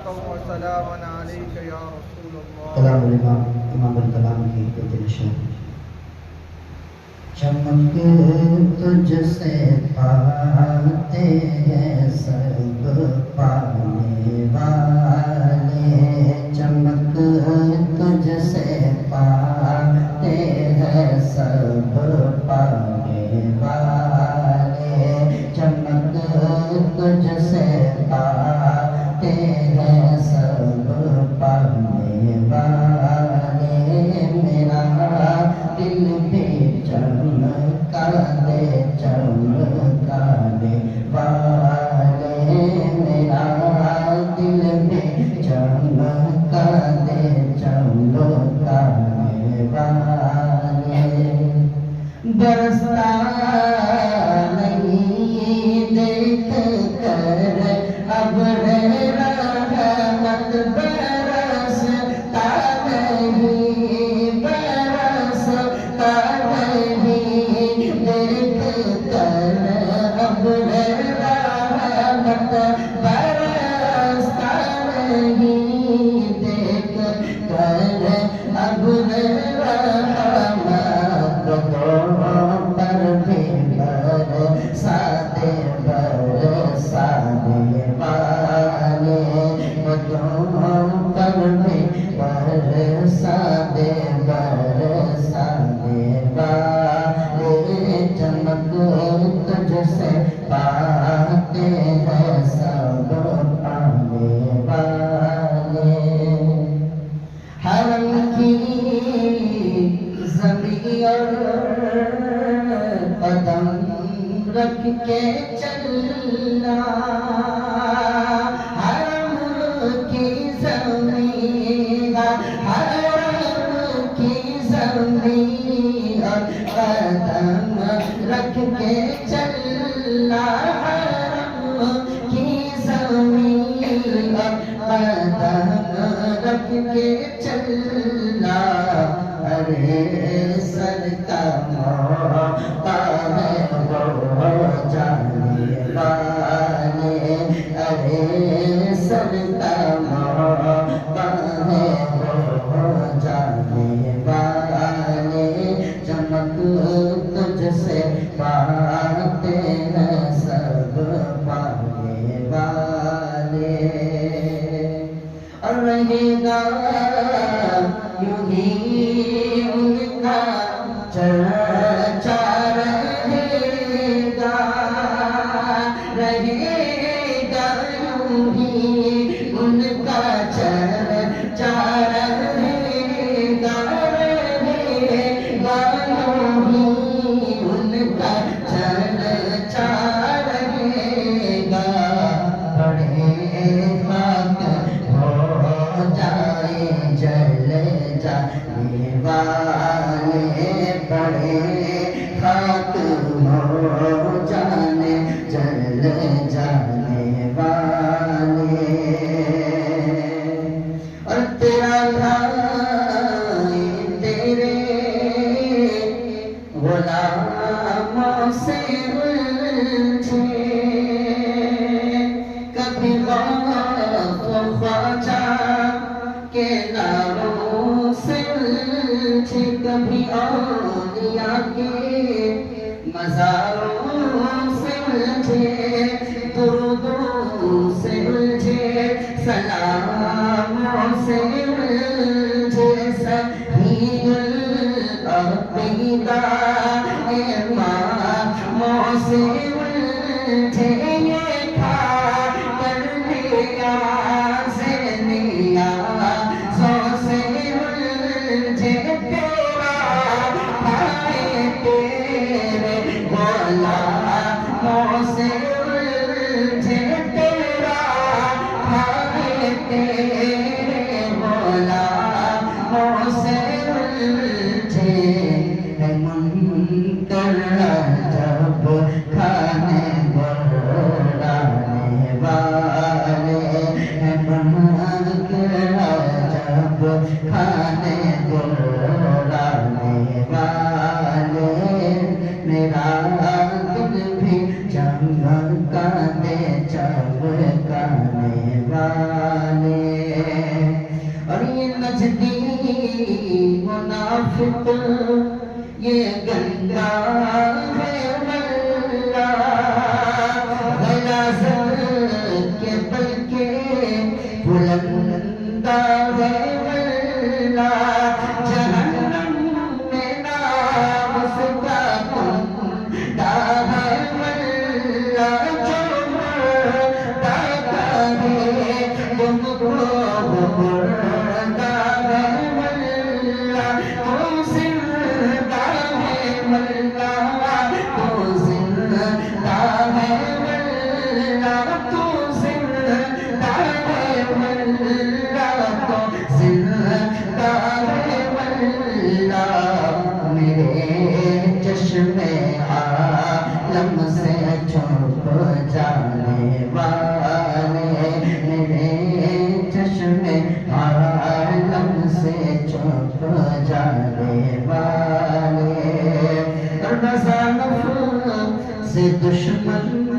वसलाम अलैका या रसूल अल्लाह। कलामुल इमामुल कलाम की प्रतिशत चमक तुझसे पाते हैं सब पाने वाले, चमक तुझसे पाते हैं सब पाने वाले, चमक तुझसे पाते हैं सब पाने वाले। मेरा दिल भी चमका दे वाले, मेरा दिल भी चमका दे वाले। बरसता नहीं देख कर अब रहमत, बरसता नहीं, बरसता नहीं देख कर अब रहमत, बरसता नहीं देख कर अब रहमत। पर भी बरसाते बरसाने वाले, पर भी बरसाते बरसाने वाले, चमक तुझसे पाते हैं सब पाने वाले। हरम की ज़मीं और कदम रख के चलना, हरम की ज़मीं, हरम की ज़मीं और कदम रख के चलना, हरम की ज़मीं और कदम रख के चलना। अरे सर का मौका है वो जाने वाले, अरे सर का मौका है वो जाने वाले, चमक तुझसे पाते हैं सब पाने वाले। और रहेगा यूं ही उनका चर्चा रहेगा, रहेगा यूं ही उनका चर्चा रहेगा, रहेगा यूं ही उनका चर्चा रहेगा। बड़े खाक हो जाए जल जाने वाले, बड़े खाक हो जाने जल जाने वाले। और तेरा भाई तेरे गुलामों से उलझे, कभी ख्वाजा के नामों से उलझे, कभी औलिया के मज़ारों से उलझे, दुरूदों से उलझे, सलामों से उलझे, सहीहुल अक़ीदा इमामों से उलझे, ये खा कर लिया से लिया सो से उलझे। तेरा भाई तेरे गुलामों से उलझे, तेरा भाई तेरे गुलामों से उलझे। है मुनकर जब खाने गुर्राने वाले, है मुनकर जब खाने गुर्राने वाले, मेरा दिल भी चमकाने चमकाने वाले। मजदी मुनाफिक ये गंदा है वल्ला गलाज़त के बल्कि बुलंदा है वल्ला जहन्नम में नाम उसका कुंदा है वल्ला जो मरदा है तुमको मुर्दा है वल्ला तू जिंदा है वल्ला तू जिंदा है वल्ला तू जिंदा है वल्ला तू जिंदा है वल्ला मेरे चश्मे आलम से छुप जाने वाले मेरे चश्मे आलम से छुप जाने वाले रज़ा नफ्स से दुश्मन